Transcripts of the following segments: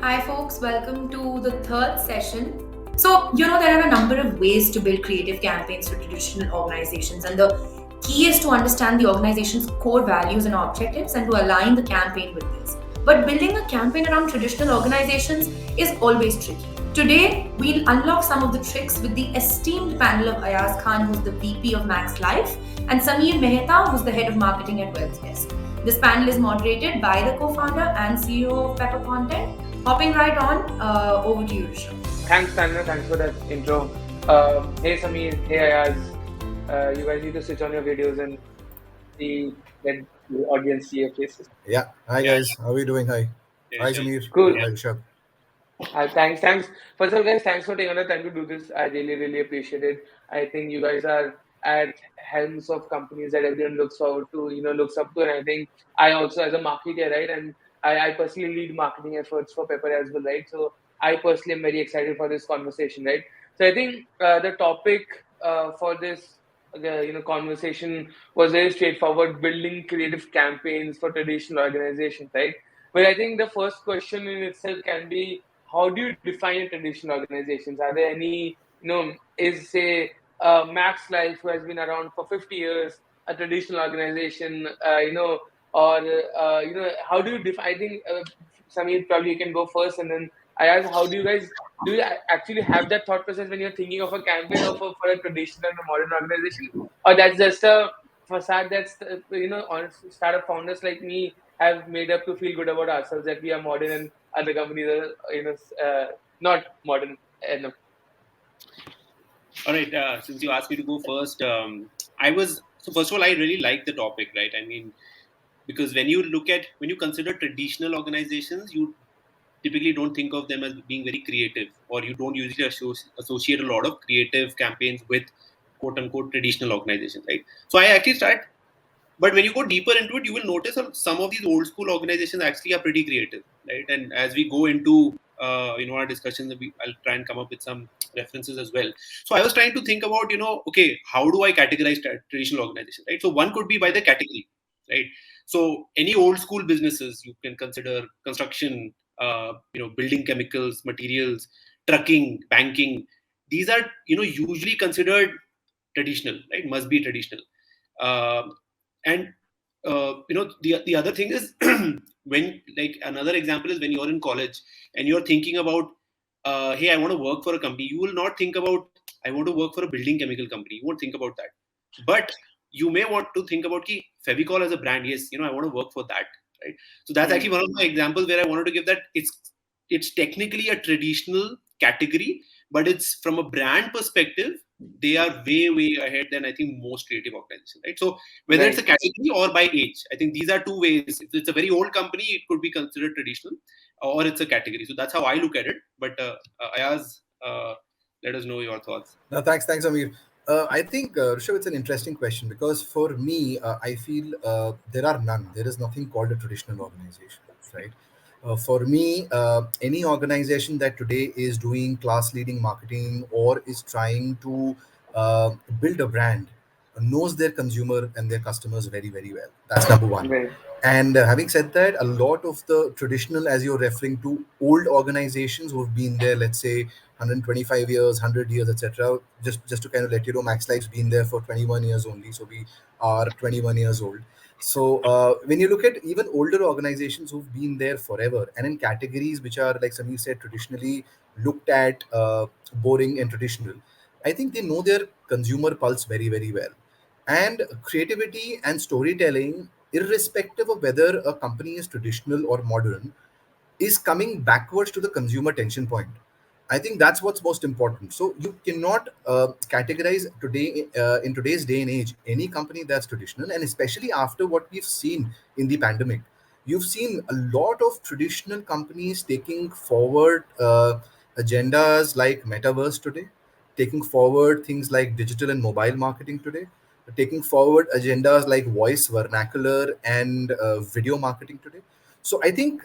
Hi folks, welcome to the third session. So, there are a number of ways to build creative campaigns for traditional organizations, and the key is to understand the organization's core values and objectives and to align the campaign with this. But building a campaign around traditional organizations is always tricky. Today, we'll unlock some of the tricks with the esteemed panel of Ayaaz Khan, who's the VP of Max Life, and Sameer Mehta, who's the head of marketing at Wealthdesk. This panel is moderated by the co-founder and CEO of Pepper Content. Hopping right on, over to you, Rishabh. Thanks, Tanya. Thanks for that intro. Hey, Sameer. Hey, Ayaaz. You guys need to switch on your videos and let the audience see your faces. Yeah. Hi, guys. How are you doing? Hi. Hi, Sameer. Cool. Hi, Rishabh. Thanks. First of all, guys, thanks for taking the time to do this. I really appreciate it. I think you guys are at helms of companies that everyone looks forward to, looks up to. And I think I also, as a marketer, right, and I personally lead marketing efforts for Pepper as well, right? So I personally am very excited for this conversation, right? So I think the topic for this, conversation was very straightforward: building creative campaigns for traditional organizations, right? But I think the first question in itself can be, how do you define traditional organizations? Are there any, is say Max Life, who has been around for 50 years, a traditional organization, or how do you define? I think Sameer, probably you can go first, and then I ask, how do you actually have that thought process when you're thinking of a campaign of for a traditional and a modern organization, or that's just a facade that's startup founders like me have made up to feel good about ourselves that we are modern and other companies are not modern enough. All right. Since you asked me to go first, so first of all, I really like the topic, right? I mean, because when you consider traditional organizations, you typically don't think of them as being very creative, or you don't usually associate a lot of creative campaigns with quote unquote traditional organizations, right? So I actually start. But when you go deeper into it, you will notice some of these old school organizations actually are pretty creative, right? And as we go into our discussions, I'll try and come up with some references as well. So I was trying to think about, okay, how do I categorize traditional organizations, right? So one could be by the category, right? So any old school businesses you can consider: construction, building chemicals, materials, trucking, banking. These are usually considered traditional, right? Must be traditional. And the other thing is when, like, another example is when you're in college and you're thinking about hey, I want to work for a company. You will not think about, I want to work for a building chemical company. You won't think about that. But you may want to think about Fevicol as a brand. Yes, I want to work for that, right? So that's actually one of my examples where I wanted to give that it's technically a traditional category, but it's from a brand perspective, they are way ahead than I think most creative organizations, right? So whether it's a category or by age, I think these are two ways. If it's a very old company, it could be considered traditional, or it's a category. So that's how I look at it. But Ayaaz, let us know your thoughts. No, thanks, Amir. I think, Rishabh, it's an interesting question because for me, I feel there are none. There is nothing called a traditional organization, right? For me, any organization that today is doing class-leading marketing or is trying to build a brand knows their consumer and their customers very well. That's number one. Right. And having said that, a lot of the traditional, as you're referring to, old organizations who've been there, let's say 125 years, 100 years, etc. Just to kind of let you know, Max Life's been there for 21 years only, so we are 21 years old. So when you look at even older organizations who've been there forever and in categories which are, like Sameer said, traditionally looked at boring and traditional, I think they know their consumer pulse very well. And creativity and storytelling, irrespective of whether a company is traditional or modern, is coming backwards to the consumer tension point. I think that's what's most important. So you cannot categorize today in today's day and age any company that's traditional, and especially after what we've seen in the pandemic, you've seen a lot of traditional companies taking forward agendas like metaverse today, taking forward things like digital and mobile marketing today, taking forward agendas like voice vernacular and video marketing today. So I think.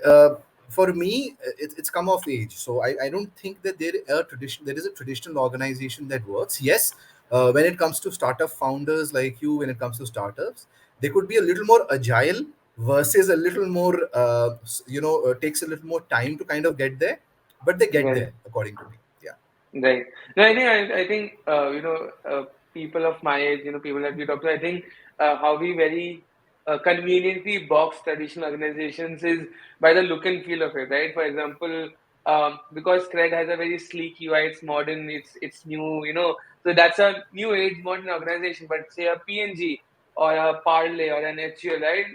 For me, it's come of age. So I don't think that there is a traditional organization that works. Yes, when it comes to startup founders like you, when it comes to startups, they could be a little more agile versus a little more, takes a little more time to kind of get there, but they get Right. there, according to me. Yeah, Right. No, I think people of my age, people that we talk to, I think how we very conveniently box traditional organizations is by the look and feel of it, right? For example, because Cred has a very sleek UI, it's modern, it's new, so that's a new age modern organization. But say a PNG or a Parlay or an HUL, right?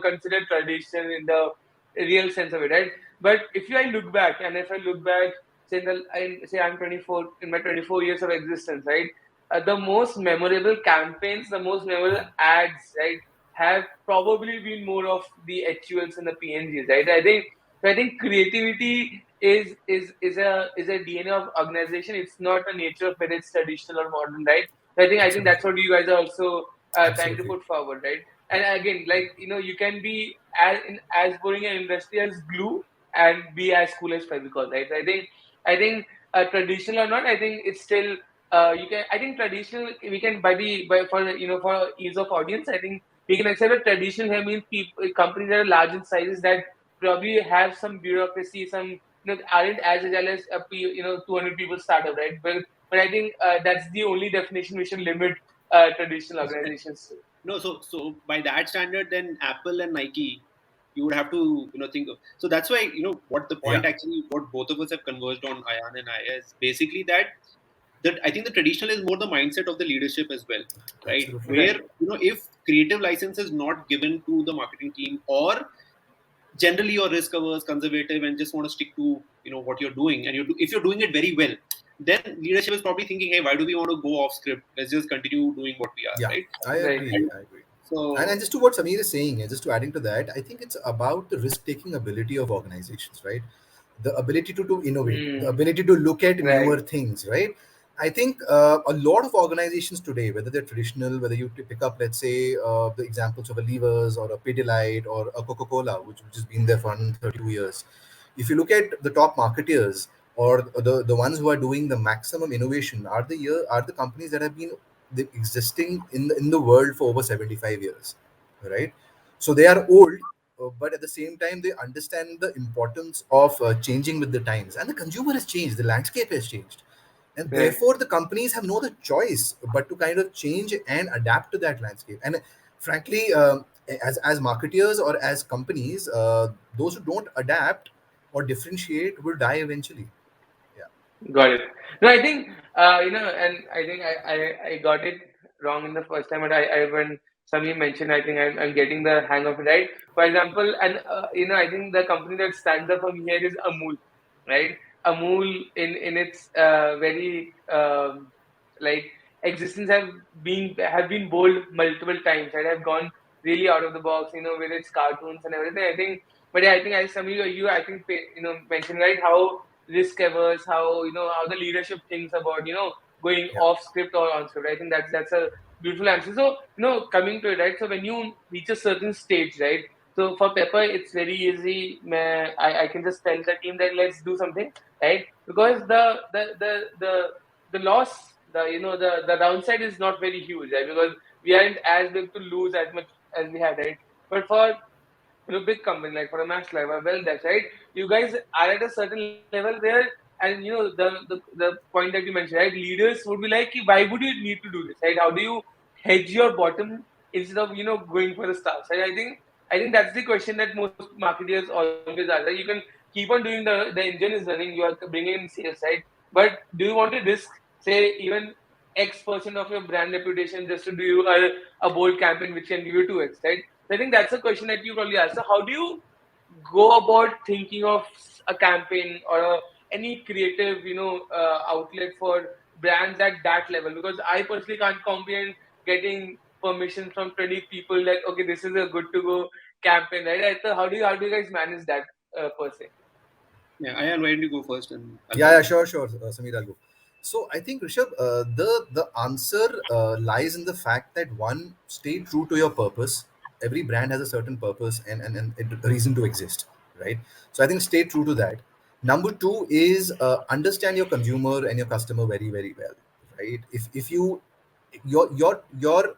Considered traditional in the real sense of it, right? But if I look back, and if I look back say I'm 24 in my 24 years of existence, right? The most memorable campaigns, the most memorable ads, right, have probably been more of the HULs and the PNGs, right? I think creativity is a DNA of organization. It's not a nature of whether it's traditional or modern, right? I think that's absolutely, what you guys are also trying to absolutely. put forward, right? Yeah, And again, like you can be as boring an industry as glue and be as cool as Fevicol, right? I think traditional or not, I think it's still you can. I think traditional we can by for for ease of audience. I think we can accept that traditional here means people companies that are large in sizes that probably have some bureaucracy, some aren't as agile as 200 people startup, right? But I think that's the only definition we should limit traditional organizations to. No, so by that standard, then Apple and Nike, you would have to think of. So that's why what the yeah, point actually, what both of us have converged on, Ayan and I, is basically that I think the traditional is more the mindset of the leadership as well, right? absolutely. Where Right. if creative license is not given to the marketing team, or generally you're risk averse, conservative, and just want to stick to what you're doing, and if you're doing it very well, then leadership is probably thinking, hey, why do we want to go off script? Let's just continue doing what we are, Yeah, right? I Right. agree. And I agree. And so just to what Samir is saying, just to adding to that, I think it's about the risk-taking ability of organizations, right? The ability to innovate, the Mm. ability to look at newer Right. things, right? I think a lot of organizations today, whether they're traditional, whether you pick up, let's say, the examples of a Levers or a Pidilite or a Coca-Cola, which has been there for 132 years. If you look at the top marketeers or the ones who are doing the maximum innovation, are the companies that have been existing in the world for over 75 years, right? So they are old, but at the same time they understand the importance of changing with the times, and the consumer has changed, the landscape has changed, and Right. therefore the companies have no other choice but to kind of change and adapt to that landscape. And frankly, as marketeers or as companies, those who don't adapt or differentiate will die eventually. Yeah, Got it. No, I think and I think I got it wrong in the first time, but I when Samir mentioned, I think I'm getting the hang of it, right? For example, and I think the company that stands up for me here is Amul, right? Amul in its very like existence have been bold multiple times, right? Have gone really out of the box, with its cartoons and everything. I think, but yeah, I think as Samir, you I think mentioned, right, how risk averse, how the leadership thinks about going yeah, off script or on script. I think that's a beautiful answer. So coming to it, right? So when you reach a certain stage, right? So for Pepper, it's very easy. I can just tell the team that let's do something, right? Because the loss, the downside is not very huge, right? Because we aren't as big to lose as much as we had, right? But for big company like for a Max Live or Wealthdesk, right? You guys are at a certain level where, and the point that you mentioned, right? Leaders would be like, why would you need to do this, right? How do you hedge your bottom instead of going for the stars, right? I think that's the question that most marketers always ask. Right? You can keep on doing the engine is running, you are bringing in sales, right? But do you want to risk, say, even X% of your brand reputation just to do a bold campaign which can give you 2x, right? I think that's a question that you probably ask. So, how do you go about thinking of a campaign or any creative, outlet for brands at that level? Because I personally can't comprehend getting permission from 20 people like, okay, this is a good to go campaign, right? So how do you guys manage that per se? yeah, Ayan, why don't you go first and I'll yeah, follow. yeah, sure, sure, Samir, I'll go. So I think, Rishabh, the answer lies in the fact that, one, stay true to your purpose. Every brand has a certain purpose and a reason to exist, right? So I think stay true to that. Number two is understand your consumer and your customer very, very well, right? If you your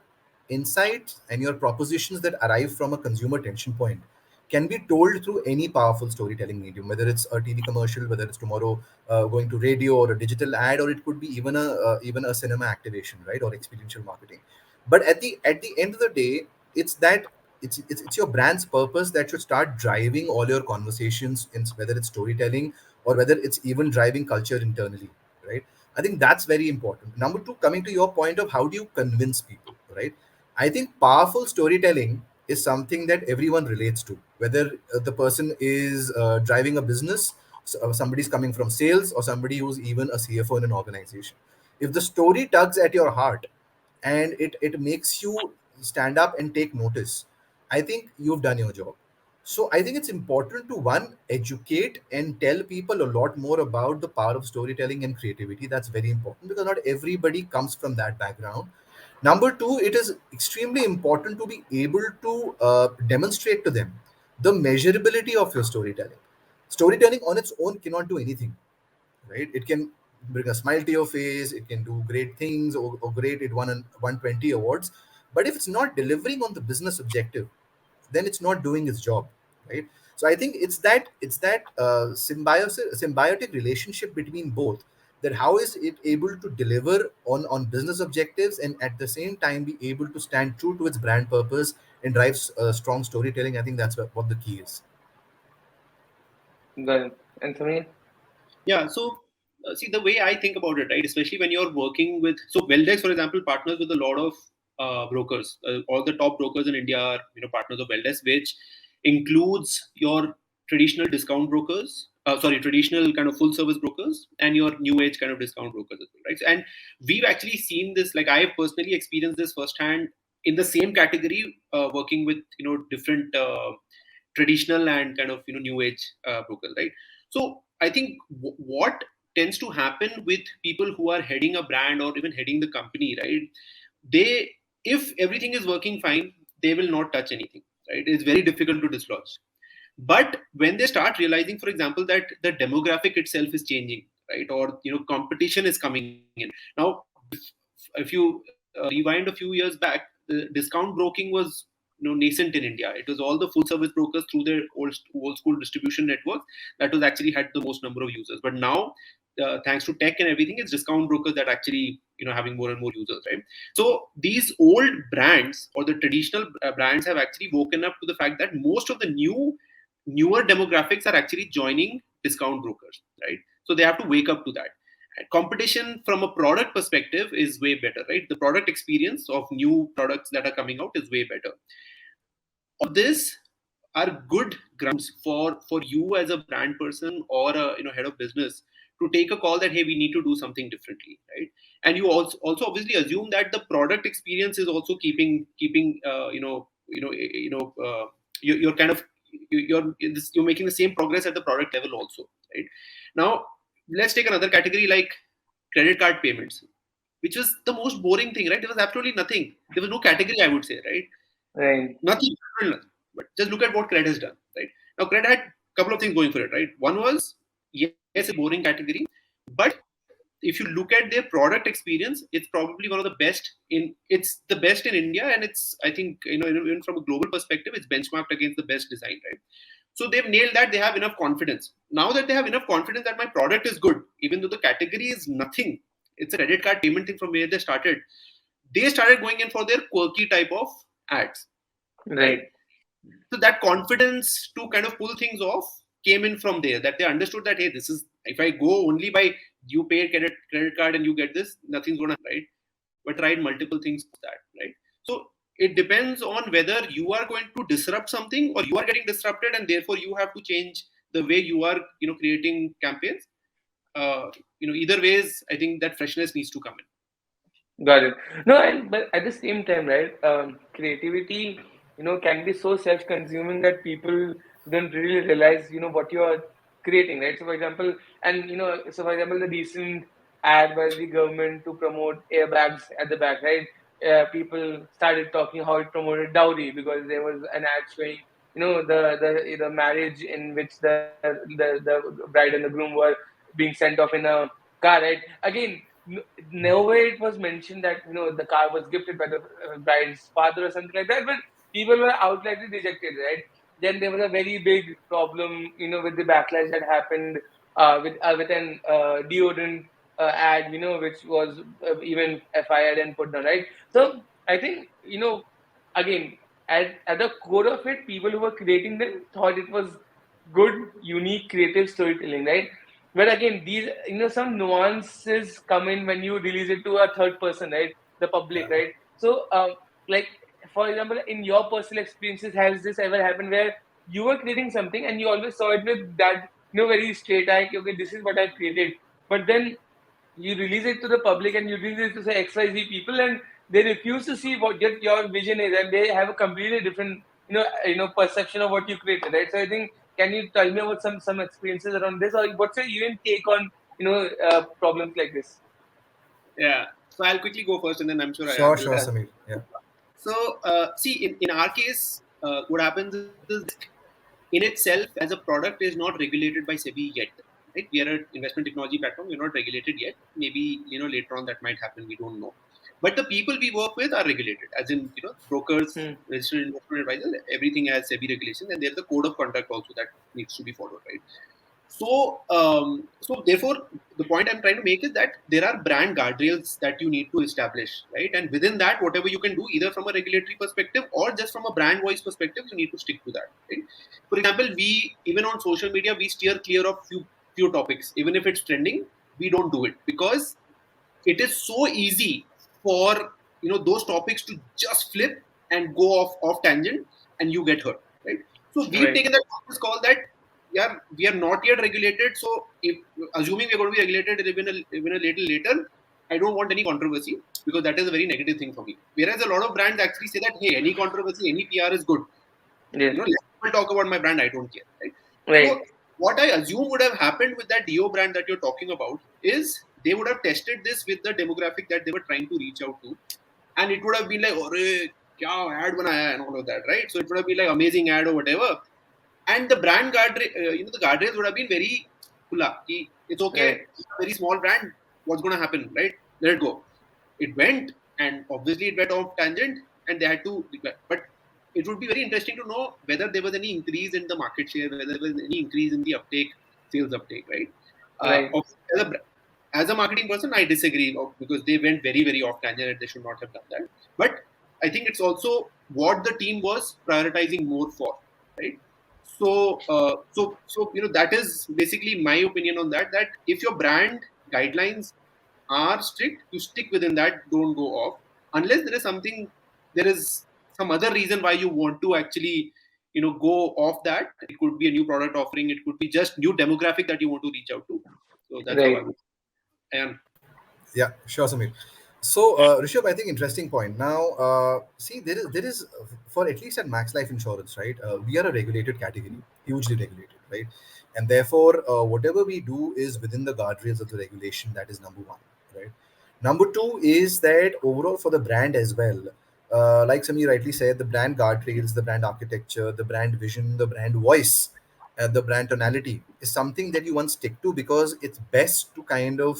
insights and your propositions that arrive from a consumer tension point can be told through any powerful storytelling medium, whether it's a TV commercial, whether it's tomorrow going to radio or a digital ad, or it could be even a cinema activation, right, or experiential marketing. But at the end of the day, it's that it's your brand's purpose that should start driving all your conversations, in whether it's storytelling or whether it's even driving culture internally, right? I think that's very important. Number two, coming to your point of how do you convince people, right? I think powerful storytelling is something that everyone relates to, whether the person is driving a business, somebody's coming from sales, or somebody who's even a CFO in an organization. If the story tugs at your heart and it makes you stand up and take notice, I think you've done your job. So I think it's important to one, educate and tell people a lot more about the power of storytelling and creativity. That's very important because not everybody comes from that background. Number two, it is extremely important to be able to demonstrate to them the measurability of your storytelling. Storytelling on its own cannot do anything, right? It can bring a smile to your face, it can do great things, or great, it won 120 awards. But if it's not delivering on the business objective, then it's not doing its job, right? So I think it's that symbiotic relationship between both, that how is it able to deliver on business objectives and at the same time be able to stand true to its brand purpose and drives strong storytelling. I think that's what the key is. Got it. And Samir? Yeah. So, see, the way I think about it, right, especially when you're working with, so Wealthdesk, for example, partners with a lot of brokers. All the top brokers in India are, partners of Wealthdesk, which includes your traditional discount brokers, traditional kind of full service brokers, and your new age kind of discount brokers as well, right? And we've actually seen this, like I have personally experienced this firsthand in the same category, working with, different traditional and kind of, new age brokers, right? So I think what tends to happen with people who are heading a brand or even heading the company, right? They, if everything is working fine, they will not touch anything, right? It's very difficult to dislodge. But when they start realizing, for example, that the demographic itself is changing, right, or competition is coming in now, if you rewind a few years back, the discount broking was nascent in India. It was all the full service brokers through their old school distribution network that was actually had the most number of users. But now, thanks to tech and everything, it's discount brokers that actually having more and more users, right? So these old brands or the traditional brands have actually woken up to the fact that most of the newer demographics are actually joining discount brokers, right? So they have to wake up to that. And competition from a product perspective is way better, right? The product experience of new products that are coming out is way better. All of this are good grounds for you as a brand person or a head of business to take a call that, hey, we need to do something differently, right? And you also obviously assume that the product experience is also keeping you're kind of you're making the same progress at the product level also, right? Now let's take another category like credit card payments, which was the most boring thing, right? There was absolutely nothing. There was no category, I would say, right? Right. Nothing. But just look at what Cred has done, right? Now, Cred had a couple of things going for it, right? One was, yes, a boring category, but if you look at their product experience, it's probably one of the best it's the best in India, and it's, I think, even from a global perspective, it's benchmarked against the best design, right? So they've nailed that. They have enough confidence. Now that they have enough confidence that my product is good, even though the category is nothing, it's a credit card payment thing from where they started going in for their quirky type of ads. Right. So that confidence to kind of pull things off came in from there, that they understood that, hey, this is, if I go only by you pay credit card and you get this, nothing's going to, right? But tried multiple things that, right? So it depends on whether you are going to disrupt something or you are getting disrupted, and therefore you have to change the way you are, creating campaigns. Either ways, I think that freshness needs to come in. Got it. No, but at the same time, right, creativity, can be so self-consuming that people don't really realize, what you are creating, right? So, for example, the recent ad by the government to promote airbags at the back, right? People started talking how it promoted dowry because there was an ad showing, the marriage in which the bride and the groom were being sent off in a car, right? Again, nowhere it was mentioned that the car was gifted by the bride's father or something like that, but people were outrightly rejected, right? Then there was a very big problem, with the backlash that happened with an deodorant ad, which was even FIR and put down, right? So I think, again, at the core of it, people who were creating them thought it was good, unique, creative storytelling, right? But again, these, some nuances come in when you release it to a third person, right? The Yeah. public, right? So, like, for example, in your personal experiences, has this ever happened where you were creating something and you always saw it with that, very straight eye, okay, this is what I've created. But then you release it to the public and you release it to say XYZ people, and they refuse to see what your vision is, and they have a completely different perception of what you created, right? So I think, can you tell me about some experiences around this, or what's your even take on problems like this? Yeah. So I'll quickly go first, and then I'm sure Sure, Ayaaz will sure, add. Samir. Yeah. So, see, in our case, what happens is in itself as a product is not regulated by SEBI yet. Right? We are an investment technology platform. We're not regulated yet. Maybe later on that might happen. We don't know. But the people we work with are regulated, as in brokers, Hmm. registered investment advisors. Everything has SEBI regulations, and there's the code of conduct also that needs to be followed. Right? So therefore, the point I'm trying to make is that there are brand guardrails that you need to establish, right? And within that, whatever you can do, either from a regulatory perspective or just from a brand voice perspective, you need to stick to that, right? For example, we even on social media we steer clear of few topics, even if it's trending, we don't do it because it is so easy for those topics to just flip and go off tangent, and you get hurt, right? So we've Right. taken that conscious call that yeah, we are not yet regulated. So if assuming we're going to be regulated even a little later, I don't want any controversy because that is a very negative thing for me. Whereas a lot of brands actually say that hey, any controversy, any PR is good. Yes. Let people talk about my brand. I don't care, right? Right. So what I assume would have happened with that Dio brand that you're talking about is they would have tested this with the demographic that they were trying to reach out to, and it would have been like, "Arey, kya ad banaya," and all of that, right? So it would have been like amazing ad or whatever, and the brand the guardrails would have been very khula. It's okay, Right. it's a very small brand. What's going to happen, right? Let it go. It went, and obviously it went off tangent, and they had to. But it would be very interesting to know whether there was any increase in the market share, whether there was any increase in the uptake, sales uptake, right? Right. As as a marketing person, I disagree because they went very, very off tangent and they should not have done that. But I think it's also what the team was prioritizing more for, right? So that is basically my opinion on that. That if your brand guidelines are strict, you stick within that. Don't go off unless there is some other reason why you want to actually go off that. It could be a new product offering. It could be just new demographic that you want to reach out to. So that's how I Right. would. And Yeah, sure, Samir. So, Rishabh, I think interesting point. Now, see, there is for at least at Max Life Insurance, right? We are a regulated category, hugely regulated, right? And therefore, whatever we do is within the guardrails of the regulation. That is number one, right? Number two is that overall for the brand as well, like Samir rightly said, the brand guardrails, the brand architecture, the brand vision, the brand voice, the brand tonality is something that you want to stick to because it's best to kind of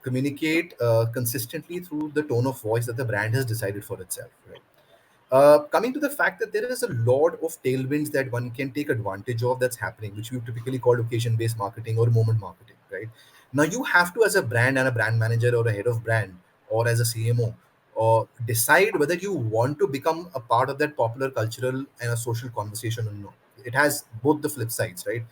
communicate consistently through the tone of voice that the brand has decided for itself, right? Coming to the fact that there is a lot of tailwinds that one can take advantage of that's happening, which we typically call occasion-based marketing or moment marketing, right? Now you have to, as a brand and a brand manager or a head of brand or as a CMO, or decide whether you want to become a part of that popular cultural and a social conversation or not. It has both the flip sides, right?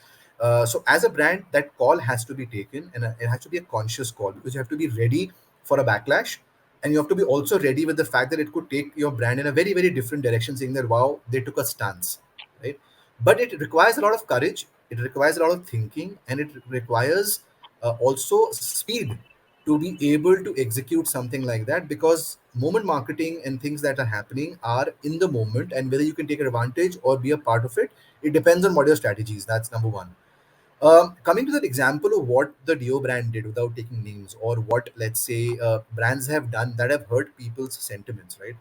So as a brand, that call has to be taken, and it has to be a conscious call because you have to be ready for a backlash, and you have to be also ready with the fact that it could take your brand in a very, very different direction, saying that wow, they took a stance, right? But it requires a lot of courage, it requires a lot of thinking, and it requires also speed to be able to execute something like that, because moment marketing and things that are happening are in the moment, and whether you can take advantage or be a part of it, it depends on what your strategy is. That's number one. Coming to that example of what the Dio brand did without taking names, or what, let's say, brands have done that have hurt people's sentiments, right?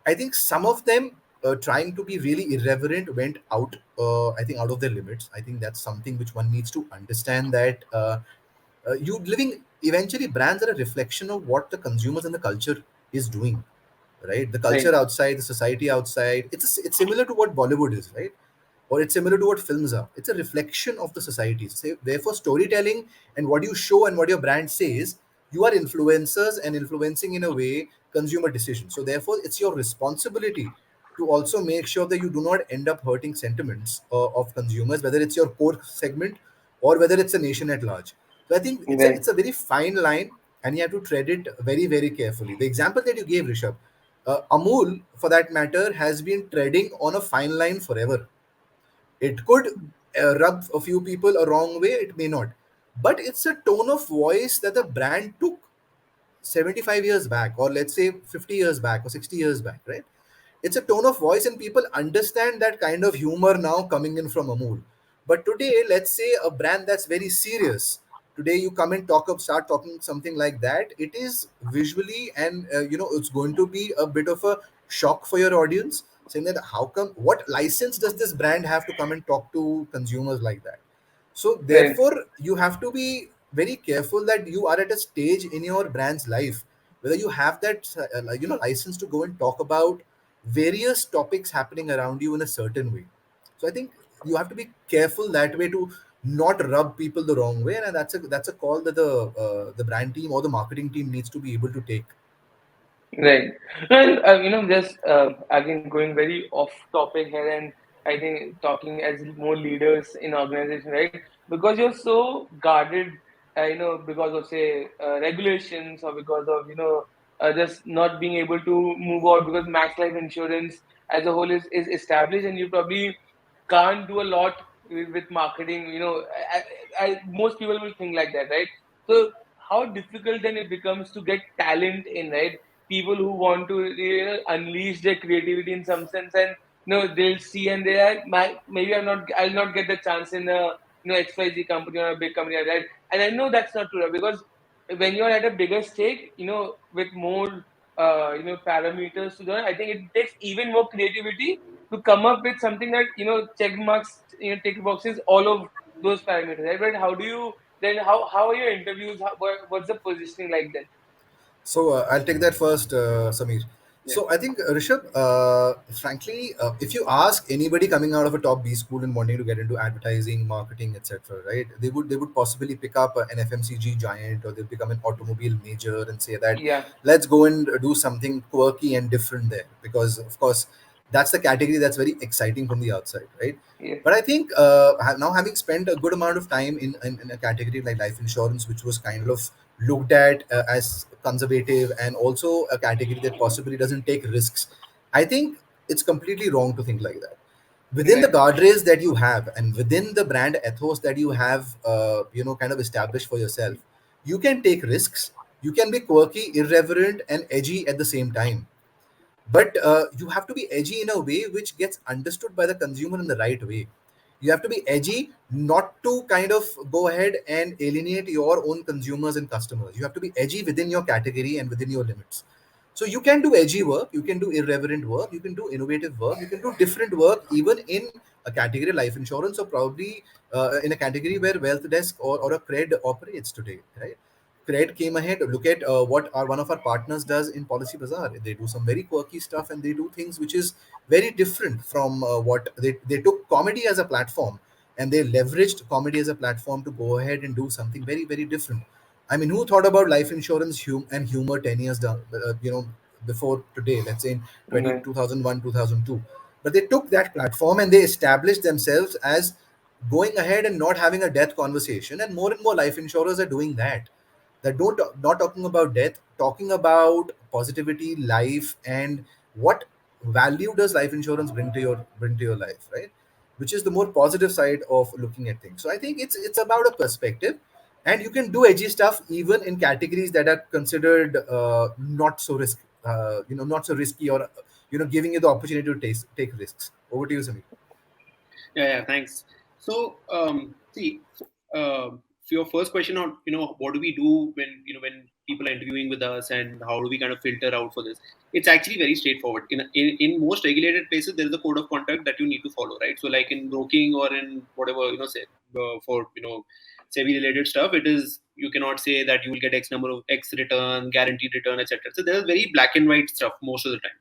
I think some of them trying to be really irreverent went out, I think, out of their limits. I think that's something which one needs to understand, that You living eventually brands are a reflection of what the consumers and the culture is doing, right? The culture Right. outside, the society outside. It's similar to what Bollywood is, right? Or it's similar to what films are. It's a reflection of the society. So therefore, storytelling and what you show and what your brand says, you are influencers and influencing in a way consumer decisions. So therefore, it's your responsibility to also make sure that you do not end up hurting sentiments of consumers, whether it's your core segment or whether it's a nation at large. So I think it's a Right. it's a very fine line, and you have to tread it very very carefully. The example that you gave, Rishabh, Amul, for that matter, has been treading on a fine line forever. It could rub a few people a wrong way, it may not. But it's a tone of voice that the brand took 75 years back, or let's say 50 years back, or 60 years back, right? It's a tone of voice, and people understand that kind of humor now coming in from Amul. But today, let's say a brand that's very serious. Today, you come and start talking something like that. It is visually, and it's going to be a bit of a shock for your audience, saying that how come, what license does this brand have to come and talk to consumers like that? So Right. therefore, you have to be very careful that you are at a stage in your brand's life whether you have that license to go and talk about various topics happening around you in a certain way. So I think you have to be careful that way to not rub people the wrong way, and that's a call that the brand team or the marketing team needs to be able to take. Right. Well, just again going very off topic here, and I think talking as more leaders in organization, right? Because you're so guarded, because of say regulations or because of just not being able to move out because Max Life Insurance as a whole is established, and you probably can't do a lot with marketing. Most people will think like that, right? So how difficult then it becomes to get talent in, right? People who want to unleash their creativity in some sense, and they'll see and they are maybe I'll not get the chance in a XYZ company or a big company, right? And I know that's not true because when you're at a bigger stake, with more parameters to learn, I think it takes even more creativity to come up with something that check marks, tick boxes all of those parameters, right? But how do you then how are your interviews? What's the positioning like then? So I'll take that first, Samir. Yeah. So I think Rishabh, frankly, if you ask anybody coming out of a top B school and wanting to get into advertising, marketing, etc., right? They would possibly pick up an FMCG giant, or they'll become an automobile major and say that Yeah. let's go and do something quirky and different there, because of course that's the category that's very exciting from the outside, right? Yeah. But I think now having spent a good amount of time in a category like life insurance, which was kind of looked at as conservative and also a category that possibly doesn't take risks, I think it's completely wrong to think like that. Within the Right. guardrails that you have and within the brand ethos that you have, kind of established for yourself, you can take risks. You can be quirky, irreverent, and edgy at the same time, but you have to be edgy in a way which gets understood by the consumer in the right way. You have to be edgy, not to kind of go ahead and alienate your own consumers and customers. You have to be edgy within your category and within your limits. So you can do edgy work, you can do irreverent work, you can do innovative work, you can do different work even in a category life insurance, or probably in a category where Wealthdesk or a cred operates today, right? Cred came ahead. Look at what one of our partners does in Policy Bazaar. They do some very quirky stuff, and they do things which is very different from what they took comedy as a platform, and they leveraged comedy as a platform to go ahead and do something very very different. I mean, who thought about life insurance and humor 10 years down, before today? Let's say in Right. 2001, 2002. But they took that platform and they established themselves as going ahead and not having a death conversation, and more life insurers are doing that. That don't not talking about death, talking about positivity, life, and what value does life insurance bring to your life, right? Which is the more positive side of looking at things. So I think it's about a perspective, and you can do edgy stuff even in categories that are considered not so risky, or giving you the opportunity to take risks. Over to you, Samir. Yeah, thanks. So, see, for your first question on, what do we do when, when people are interviewing with us, and how do we kind of filter out for this? It's actually very straightforward. In most regulated places, there is a code of conduct that you need to follow, right? So, like in broking or in whatever, say, for, SEBI related stuff, it is, you cannot say that you will get X number of X return, guaranteed return, etc. So there's very black and white stuff most of the time.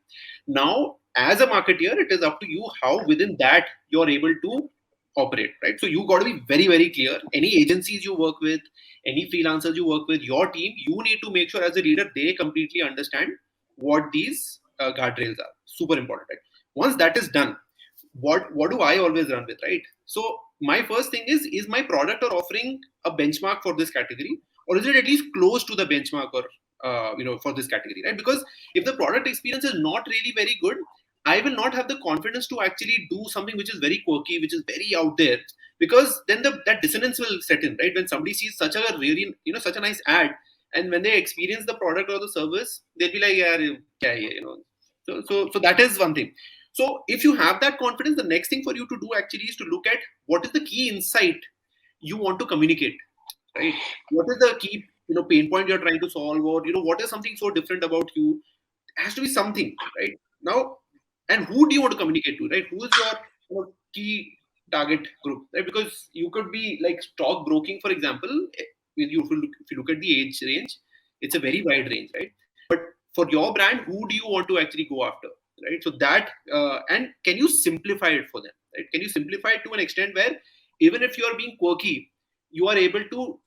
Now, as a marketeer, it is up to you how within that you're able to operate, right? So you got to be very, very clear. Any agencies you work with, any freelancers you work with, your team, you need to make sure as a leader they completely understand what these guardrails are. Super important, right? Once that is done, what do I always run with, right? So my first thing is my product or offering a benchmark for this category, or is it at least close to the benchmark, or for this category, right? Because if the product experience is not really very good, I will not have the confidence to actually do something which is very quirky, which is very out there, because then that dissonance will set in, right? When somebody sees such a really, such a nice ad, and when they experience the product or the service, they'll be like, yeah, kya hai, So that is one thing. So if you have that confidence, the next thing for you to do actually is to look at what is the key insight you want to communicate, right? What is the key, pain point you're trying to solve, or what is something so different about you? It has to be something, right? Now, and who do you want to communicate to, right? Who is your key target group, right? Because you could be like stock broking, for example. If you look at the age range, it's a very wide range, right? But for your brand, who do you want to actually go after, right? So that, and can you simplify it for them, right? Can you simplify it to an extent where even if you are being quirky, you are able to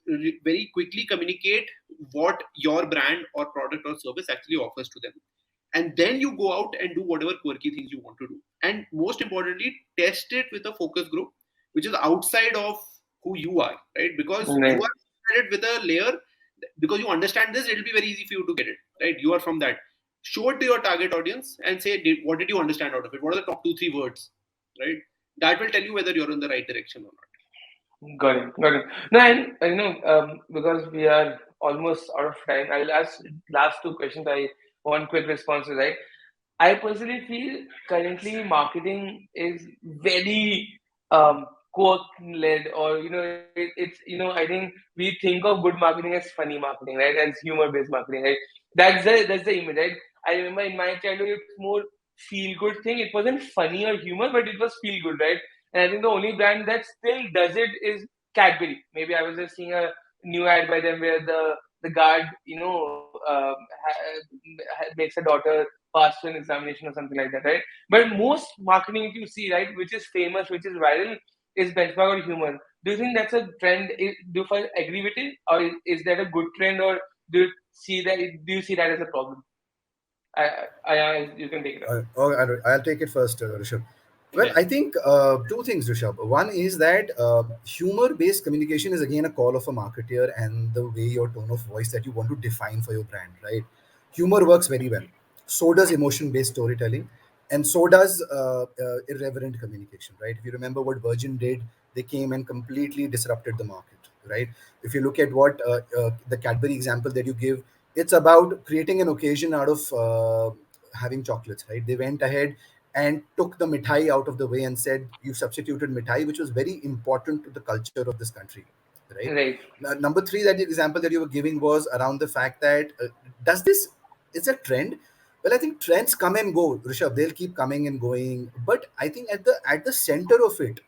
very quickly communicate what your brand or product or service actually offers to them, and then you go out and do whatever quirky things you want to do. And most importantly, test it with a focus group which is outside of who you are, right? Because Right. you are with a layer, because you understand this, it'll be very easy for you to get it, right? You are from that. Show it to your target audience and say, what did you understand out of it? What are the top 2-3 words, right? That will tell you whether you're in the right direction or not. Got it. Got it. No, and because we are almost out of time, I'll ask last two questions. I want quick responses, right? I personally feel currently marketing is very quirk led, or it's I think we think of good marketing as funny marketing, right? As humor based marketing, right? That's the image, right? I remember in my childhood it's more feel good thing. It wasn't funny or humor, but it was feel good, right? And I think the only brand that still does it is Cadbury. Maybe I was just seeing a new ad by them where the guard makes a daughter pass through an examination or something like that, right? But most marketing you see, right, which is famous, which is viral, is benchmark or humor. Do you think that's a trend? Do you agree with it, or is that a good trend, or do you see that? Do you see that as a problem? You can take it up. I'll take it first, Rishabh. Well, Yeah. I think two things, Rishabh. One is that humor-based communication is again a call of a marketeer and the way your tone of voice that you want to define for your brand, right? Humor works very well. So does emotion-based storytelling, and so does irreverent communication, right? If you remember what Virgin did, they came and completely disrupted the market, right? If you look at what the Cadbury example that you give, it's about creating an occasion out of having chocolates, right? They went ahead and took the mithai out of the way and said you substituted mithai, which was very important to the culture of this country, right? Right. Number three, that example that you were giving was around the fact that does this is a trend. Well, I think trends come and go, Rishabh. They'll keep coming and going, but I think at the center of it,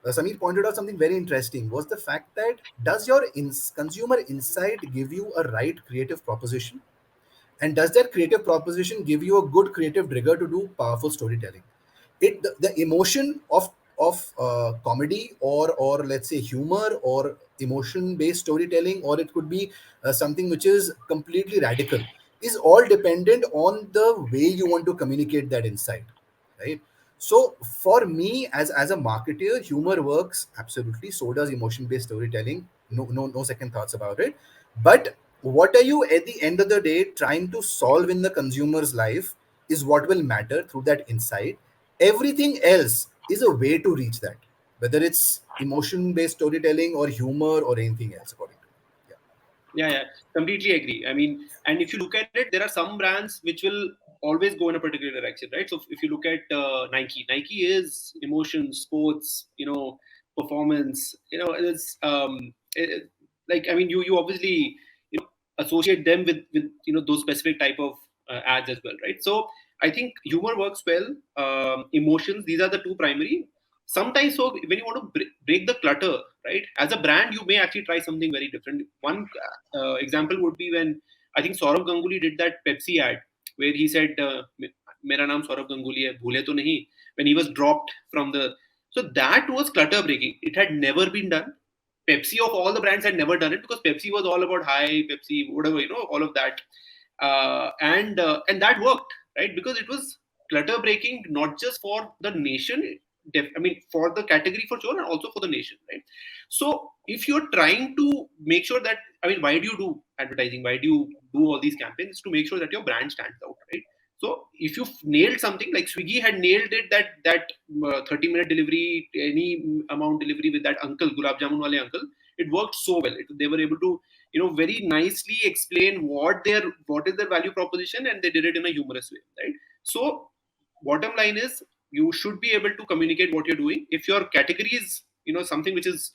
Samir pointed out something very interesting was the fact that does your consumer insight give you a right creative proposition, and does that creative proposition give you a good creative trigger to do powerful storytelling? The emotion of comedy, or let's say humor, or emotion based storytelling, or it could be something which is completely radical, is all dependent on the way you want to communicate that insight, right? So for me, as a marketer, humor works absolutely. So does emotion based storytelling. No second thoughts about it. But what are you at the end of the day trying to solve in the consumer's life is what will matter through that insight. Everything else is a way to reach that, whether it's emotion based storytelling or humor or anything else, according to me. Yeah, completely agree. I mean, and if you look at it, there are some brands which will always go in a particular direction, right? So if you look at Nike is emotion, sports, performance, it's like, I mean, you obviously associate them with those specific type of ads as well, right? So I think humor works well. Emotions, these are the two primary. Sometimes, so when you want to break the clutter, right? As a brand, you may actually try something very different. One example would be when I think Saurav Ganguly did that Pepsi ad where he said, "Mera naam Saurav Ganguly hai, bhule to nahi." When he was dropped from the, so that was clutter breaking. It had never been done. Pepsi of all the brands had never done it because Pepsi was all about hi Pepsi, whatever, all of that, and that worked, right? Because it was clutter breaking not just for the nation, for the category for sure, and also for the nation, right? So if you're trying to make sure that, why do you do advertising? Why do you do all these campaigns? To make sure that your brand stands out, right? So if you've nailed something like Swiggy had nailed it, that 30-minute delivery, any amount delivery with that uncle, Gulab Jamun wale uncle, it worked so well. They were able to, very nicely explain what is their value proposition, and they did it in a humorous way, right? So bottom line is, you should be able to communicate what you're doing. If your category is, something which is,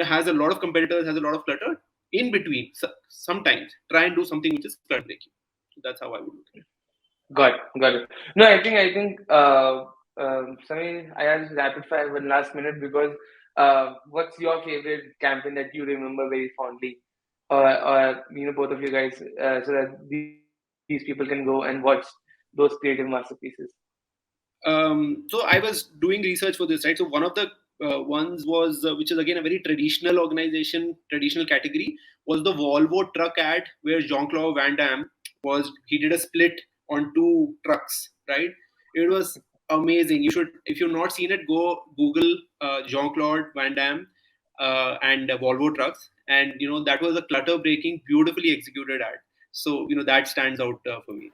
has a lot of competitors, has a lot of clutter, in between, sometimes try and do something which is clutter breaking. So that's how I would look at it. Got it. No, I think Samir, I asked rapid fire one last minute because what's your favorite campaign that you remember very fondly, or both of you guys, so that these people can go and watch those creative masterpieces. So I was doing research for this, right? So one of the ones was, which is again a very traditional organization, traditional category, was the Volvo truck ad where Jean-Claude Van Damme he did a split on 2 trucks, right? It was amazing. You should, if you've not seen it, go Google Jean-Claude Van Damme and Volvo trucks, and that was a clutter breaking, beautifully executed ad. So that stands out for me.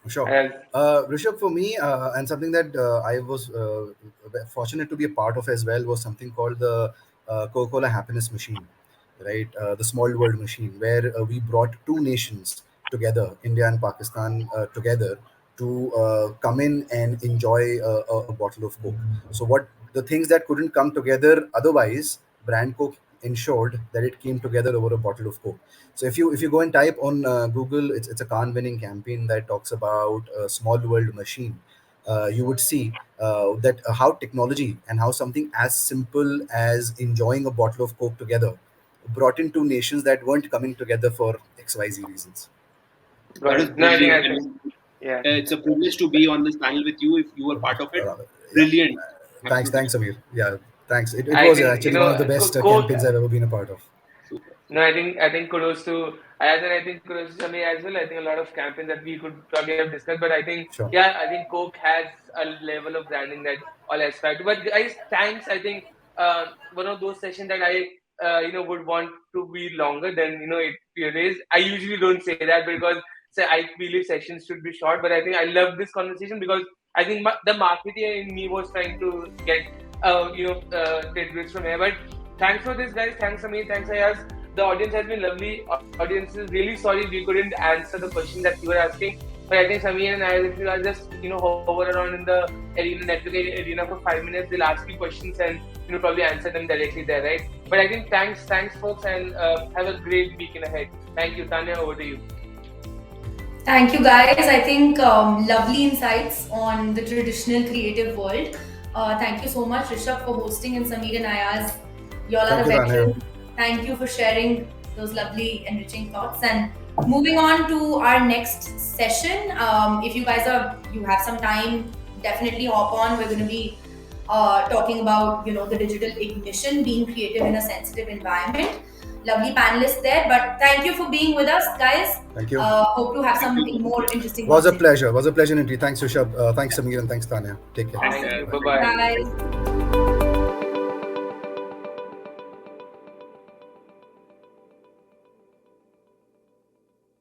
Sure. Rishabh, for me, and something that I was fortunate to be a part of as well, was something called the Coca-Cola Happiness Machine, right? The Small World Machine, where we brought 2 nations together, India and Pakistan, together to come in and enjoy a bottle of Coke. So what the things that couldn't come together otherwise, brand Coke ensured that it came together over a bottle of Coke. So if you go and type on Google, it's a Cannes winning campaign that talks about a small world machine. You would see that how technology and how something as simple as enjoying a bottle of Coke together brought in 2 nations that weren't coming together for XYZ reasons. That is brilliant. It's a privilege to be on this panel with you. If you were part of it, brilliant. Thanks, Amir. Yeah, thanks. It was actually one of the best campaigns I've ever been a part of. Super. No, I think kudos to Ayaaz, and I think kudos to Samir as well. I think a lot of campaigns that we could probably have discussed, but I think I think Coke has a level of branding that all aspire to. But guys, thanks. I think one of those sessions that I would want to be longer than it is. I usually don't say that because I believe sessions should be short, but I think I love this conversation because I think the marketer in me was trying to get tidbits from here. But thanks for this, guys. Thanks, Samir. Thanks, Ayaaz. The audience has been lovely. Audience is really sorry we couldn't answer the question that you were asking. But I think Samir and Ayaaz, if you guys just hover around in the network arena for 5 minutes, they'll ask you questions and probably answer them directly there, right? But I think thanks, folks, and have a great weekend ahead. Thank you, Tanya. Over to you. Thank you, guys. I think lovely insights on the traditional creative world. Thank you so much, Rishabh, for hosting, and Samir and Ayaaz. Y'all are the veterans. Thank you for sharing those lovely, enriching thoughts. And moving on to our next session, if you guys you have some time, definitely hop on. We're going to be talking about the digital ignition, being creative in a sensitive environment. Lovely panelists there, but thank you for being with us, guys. Thank you. Hope to have something more interesting. Was a pleasure indeed. Thanks, Rishabh. Thanks, Samir, and thanks, Tanya. Take care. Thank you. Bye-bye. Bye.